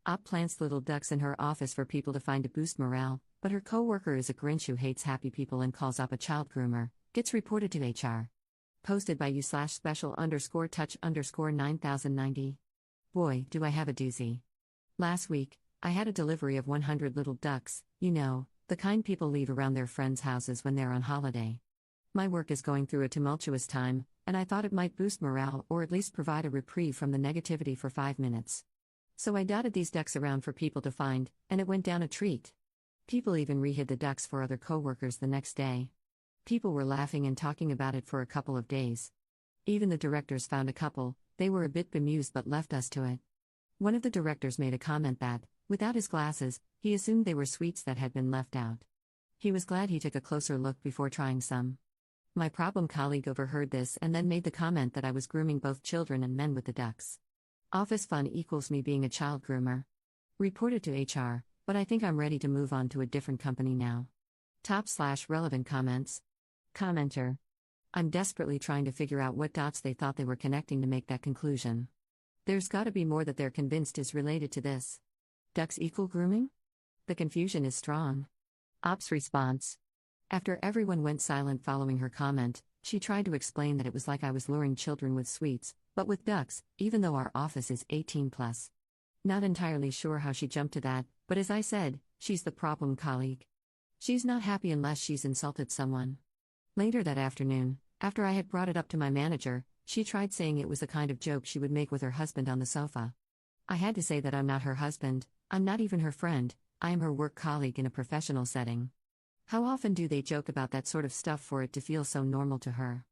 Op plants little ducks in her office for people to find to boost morale, but her coworker is a Grinch who hates happy people and calls Op a child groomer. Gets reported to HR. Posted by u/special_touch_9090. Boy, do I have a doozy. Last week, I had a delivery of 100 little ducks, the kind people leave around their friends' houses when they're on holiday. My work is going through a tumultuous time, and I thought it might boost morale or at least provide a reprieve from the negativity for 5 minutes. So I dotted these ducks around for people to find, and it went down a treat. People even rehid the ducks for other coworkers the next day. People were laughing and talking about it for a couple of days. Even the directors found a couple. They were a bit bemused but left us to it. One of the directors made a comment that, without his glasses, he assumed they were sweets that had been left out. He was glad he took a closer look before trying some. My problem colleague overheard this and then made the comment that I was grooming both children and men with the ducks. Office fun equals me being a child groomer. Reported to HR, but I think I'm ready to move on to a different company now. Top/relevant comments. Commenter. I'm desperately trying to figure out what dots they thought they were connecting to make that conclusion. There's gotta be more that they're convinced is related to this. Ducks equal grooming? The confusion is strong. Op's response. After everyone went silent following her comment, she tried to explain that it was like I was luring children with sweets, but with ducks, even though our office is 18+. Not entirely sure how she jumped to that, but as I said, she's the problem colleague. She's not happy unless she's insulted someone. Later that afternoon, after I had brought it up to my manager, she tried saying it was the kind of joke she would make with her husband on the sofa. I had to say that I'm not her husband, I'm not even her friend, I am her work colleague in a professional setting. How often do they joke about that sort of stuff for it to feel so normal to her?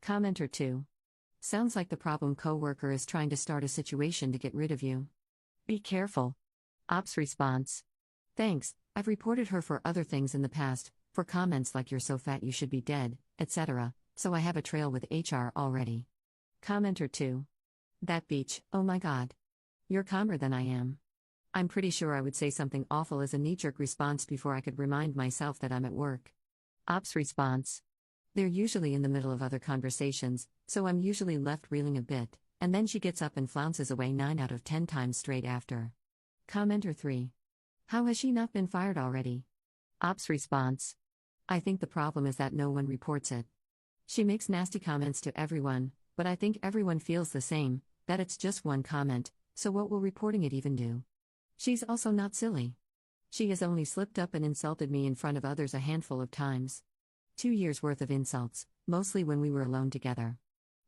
Commenter 2. Sounds like the problem coworker is trying to start a situation to get rid of you. Be careful. Op's response. Thanks, I've reported her for other things in the past, for comments like you're so fat you should be dead, etc., so I have a trail with HR already. Commenter 2. That beach, oh my god. You're calmer than I am. I'm pretty sure I would say something awful as a knee-jerk response before I could remind myself that I'm at work. Op's response. They're usually in the middle of other conversations, so I'm usually left reeling a bit, and then she gets up and flounces away 9 out of 10 times straight after. Commenter 3. How has she not been fired already? Op's response. I think the problem is that no one reports it. She makes nasty comments to everyone, but I think everyone feels the same, that it's just one comment, so what will reporting it even do? She's also not silly. She has only slipped up and insulted me in front of others a handful of times. 2 years' worth of insults, mostly when we were alone together.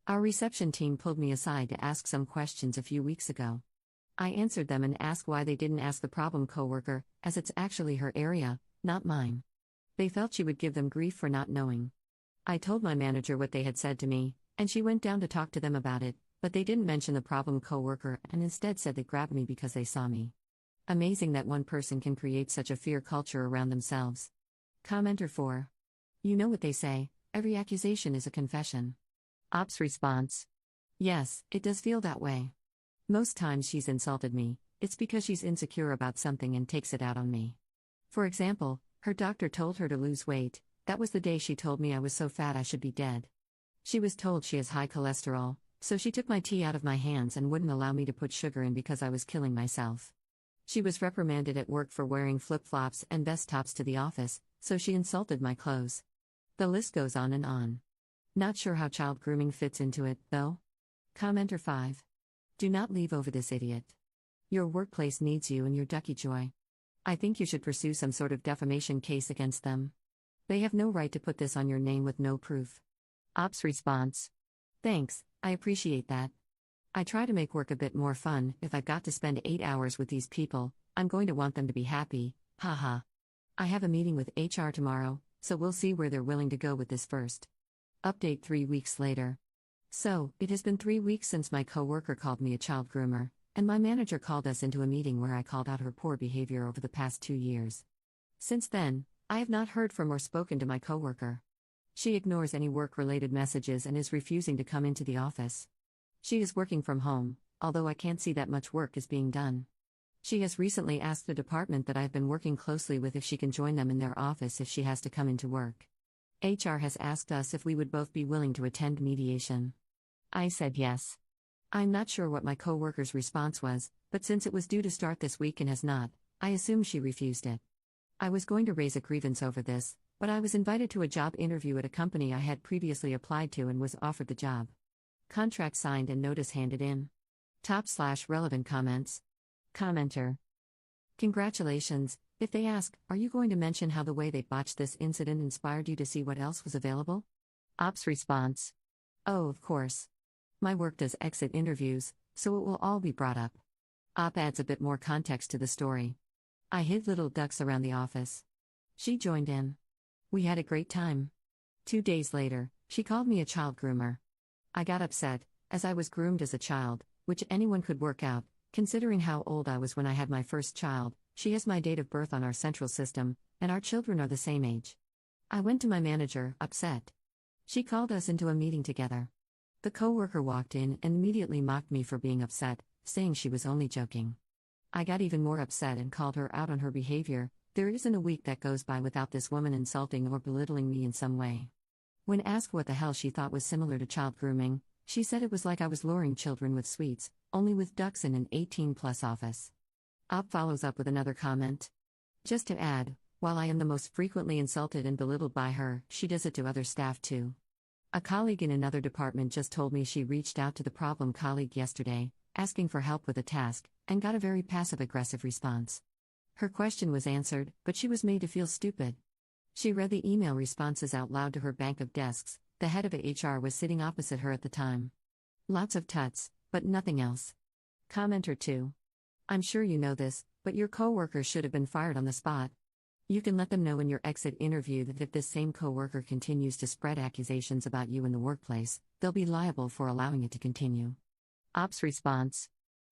Our reception team pulled me aside to ask some questions a few weeks ago. I answered them and asked why they didn't ask the problem coworker, as it's actually her area, not mine. They felt she would give them grief for not knowing. I told my manager what they had said to me, and she went down to talk to them about it, but they didn't mention the problem coworker and instead said they grabbed me because they saw me. Amazing that one person can create such a fear culture around themselves. Commenter 4. You know what they say, every accusation is a confession. Op's response. Yes, it does feel that way. Most times she's insulted me, it's because she's insecure about something and takes it out on me. For example, her doctor told her to lose weight, that was the day she told me I was so fat I should be dead. She was told she has high cholesterol, so she took my tea out of my hands and wouldn't allow me to put sugar in because I was killing myself. She was reprimanded at work for wearing flip-flops and vest tops to the office, so she insulted my clothes. The list goes on and on. Not sure how child grooming fits into it, though. Commenter 5. Do not leave over this idiot. Your workplace needs you and your ducky joy. I think you should pursue some sort of defamation case against them. They have no right to put this on your name with no proof. Op's response. Thanks, I appreciate that. I try to make work a bit more fun. If I've got to spend 8 hours with these people, I'm going to want them to be happy, haha. I have a meeting with HR tomorrow, so we'll see where they're willing to go with this first. Update 3 weeks later. So, it has been 3 weeks since my coworker called me a child groomer, and my manager called us into a meeting where I called out her poor behavior over the past 2 years. Since then, I have not heard from or spoken to my coworker. She ignores any work-related messages and is refusing to come into the office. She is working from home, although I can't see that much work is being done. She has recently asked the department that I've been working closely with if she can join them in their office if she has to come into work. HR has asked us if we would both be willing to attend mediation. I said yes. I'm not sure what my coworker's response was, but since it was due to start this week and has not, I assume she refused it. I was going to raise a grievance over this, but I was invited to a job interview at a company I had previously applied to and was offered the job. Contract signed and notice handed in. Top/relevant comments. Commenter. Congratulations. If they ask, are you going to mention how the way they botched this incident inspired you to see what else was available? Ops response. Oh, of course. My work does exit interviews, so it will all be brought up. Op adds a bit more context to the story. I hid little ducks around the office. She joined in. We had a great time. 2 days later, she called me a child groomer. I got upset, as I was groomed as a child, which anyone could work out, considering how old I was when I had my first child. She has my date of birth on our central system, and our children are the same age. I went to my manager, upset. She called us into a meeting together. The coworker walked in and immediately mocked me for being upset, saying she was only joking. I got even more upset and called her out on her behavior. There isn't a week that goes by without this woman insulting or belittling me in some way. When asked what the hell she thought was similar to child grooming, she said it was like I was luring children with sweets, only with ducks in an 18-plus office. Op follows up with another comment. Just to add, while I am the most frequently insulted and belittled by her, she does it to other staff too. A colleague in another department just told me she reached out to the problem colleague yesterday, asking for help with a task, and got a very passive-aggressive response. Her question was answered, but she was made to feel stupid. She read the email responses out loud to her bank of desks. The head of HR was sitting opposite her at the time. Lots of tuts, but nothing else. Commenter 2. I'm sure you know this, but your coworker should have been fired on the spot. You can let them know in your exit interview that if this same coworker continues to spread accusations about you in the workplace, they'll be liable for allowing it to continue. Ops response.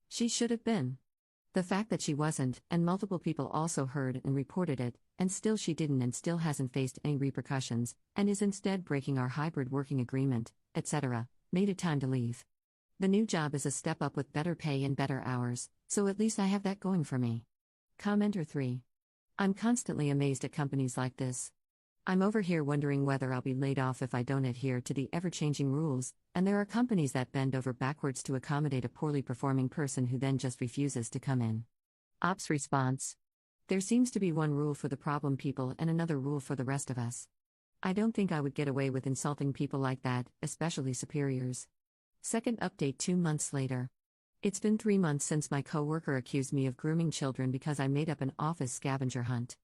She should have been. The fact that she wasn't, and multiple people also heard and reported it, and still she didn't and still hasn't faced any repercussions, and is instead breaking our hybrid working agreement, etc., made it time to leave. The new job is a step up with better pay and better hours, so at least I have that going for me. Commenter 3. I'm constantly amazed at companies like this. I'm over here wondering whether I'll be laid off if I don't adhere to the ever-changing rules, and there are companies that bend over backwards to accommodate a poorly performing person who then just refuses to come in. Ops response. There seems to be one rule for the problem people and another rule for the rest of us. I don't think I would get away with insulting people like that, especially superiors. Second update 2 months later. It's been 3 months since my coworker accused me of grooming children because I made up an office scavenger hunt.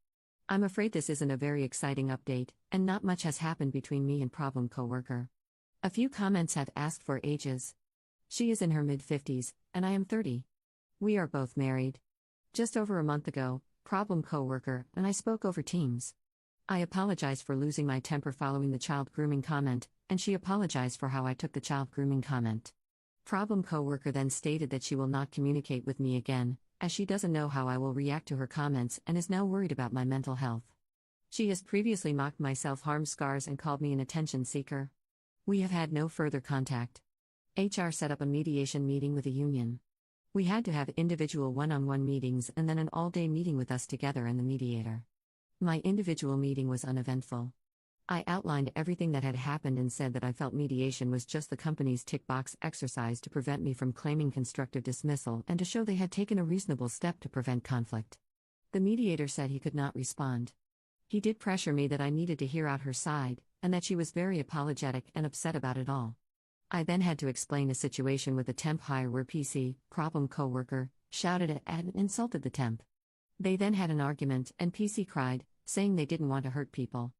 I'm afraid this isn't a very exciting update, and not much has happened between me and problem coworker. A few comments have asked for ages. She is in her mid-50s, and I am 30. We are both married. Just over a month ago, problem coworker and I spoke over Teams. I apologized for losing my temper following the child grooming comment, and she apologized for how I took the child grooming comment. Problem coworker then stated that she will not communicate with me again, as she doesn't know how I will react to her comments and is now worried about my mental health. She has previously mocked my self-harm scars and called me an attention seeker. We have had no further contact. HR set up a mediation meeting with a union. We had to have individual one-on-one meetings and then an all-day meeting with us together and the mediator. My individual meeting was uneventful. I outlined everything that had happened and said that I felt mediation was just the company's tick-box exercise to prevent me from claiming constructive dismissal and to show they had taken a reasonable step to prevent conflict. The mediator said he could not respond. He did pressure me that I needed to hear out her side, and that she was very apologetic and upset about it all. I then had to explain a situation with a temp hire where PC, problem coworker, shouted at and insulted the temp. They then had an argument and PC cried, saying they didn't want to hurt people.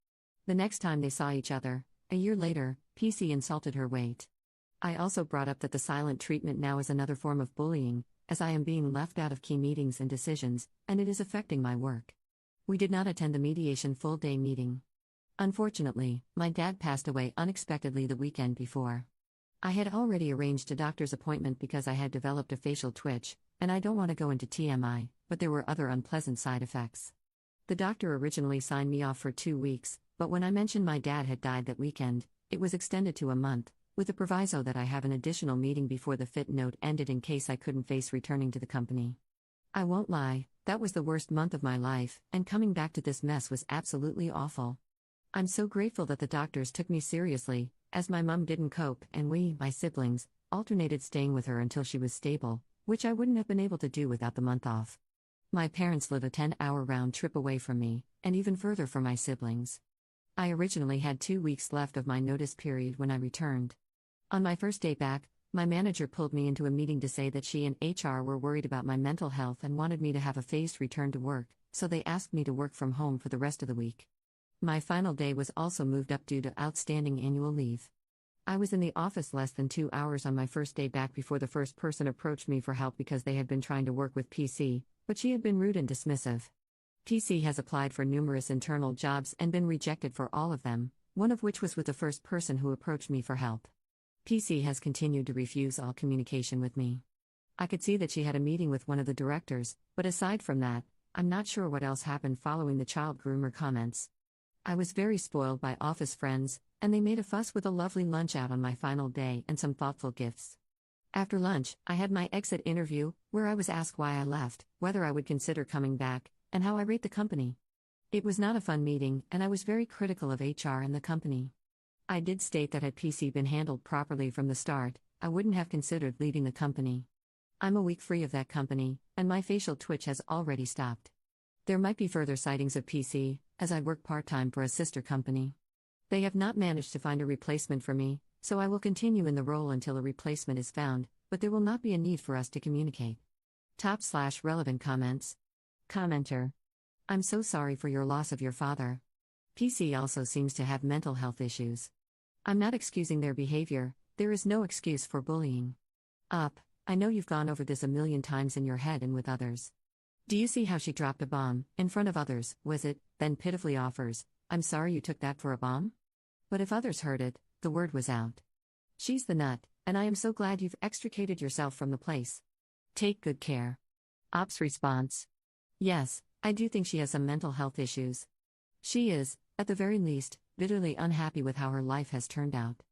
The next time they saw each other, a year later, PC insulted her weight. I also brought up that the silent treatment now is another form of bullying, as I am being left out of key meetings and decisions, and it is affecting my work. We did not attend the mediation full-day meeting. Unfortunately, my dad passed away unexpectedly the weekend before. I had already arranged a doctor's appointment because I had developed a facial twitch, and I don't want to go into TMI, but there were other unpleasant side effects. The doctor originally signed me off for 2 weeks, but when I mentioned my dad had died that weekend, it was extended to a month, with the proviso that I have an additional meeting before the fit note ended in case I couldn't face returning to the company. I won't lie, that was the worst month of my life, and coming back to this mess was absolutely awful. I'm so grateful that the doctors took me seriously, as my mom didn't cope and we, my siblings, alternated staying with her until she was stable, which I wouldn't have been able to do without the month off. My parents live a 10-hour round trip away from me, and even further from my siblings. I originally had 2 weeks left of my notice period when I returned. On my first day back, my manager pulled me into a meeting to say that she and HR were worried about my mental health and wanted me to have a phased return to work, so they asked me to work from home for the rest of the week. My final day was also moved up due to outstanding annual leave. I was in the office less than 2 hours on my first day back before the first person approached me for help because they had been trying to work with PC, but she had been rude and dismissive. PC has applied for numerous internal jobs and been rejected for all of them, one of which was with the first person who approached me for help. PC has continued to refuse all communication with me. I could see that she had a meeting with one of the directors, but aside from that, I'm not sure what else happened following the child groomer comments. I was very spoiled by office friends, and they made a fuss with a lovely lunch out on my final day and some thoughtful gifts. After lunch, I had my exit interview, where I was asked why I left, whether I would consider coming back, and how I rate the company. It was not a fun meeting, and I was very critical of HR and the company. I did state that had PC been handled properly from the start, I wouldn't have considered leaving the company. I'm a week free of that company, and my facial twitch has already stopped. There might be further sightings of PC, as I work part-time for a sister company. They have not managed to find a replacement for me, so I will continue in the role until a replacement is found, but there will not be a need for us to communicate. Top/relevant comments. Commenter. I'm so sorry for your loss of your father. PC also seems to have mental health issues. I'm not excusing their behavior, there is no excuse for bullying. Up, I know you've gone over this a million times in your head and with others. Do you see how she dropped a bomb, in front of others, was it, then pitifully offers, I'm sorry you took that for a bomb? But if others heard it, the word was out. She's the nut, and I am so glad you've extricated yourself from the place. Take good care. Ops response. Yes, I do think she has some mental health issues. She is, at the very least, bitterly unhappy with how her life has turned out.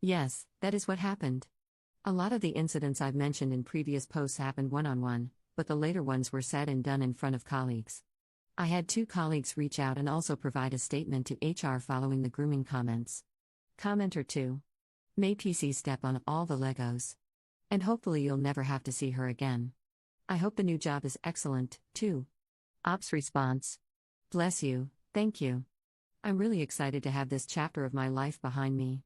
Yes, that is what happened. A lot of the incidents I've mentioned in previous posts happened one-on-one, but the later ones were said and done in front of colleagues. I had 2 colleagues reach out and also provide a statement to HR following the grooming comments. Commenter 2. May PC step on all the Legos. And hopefully you'll never have to see her again. I hope the new job is excellent, too. Ops response. Bless you, thank you. I'm really excited to have this chapter of my life behind me.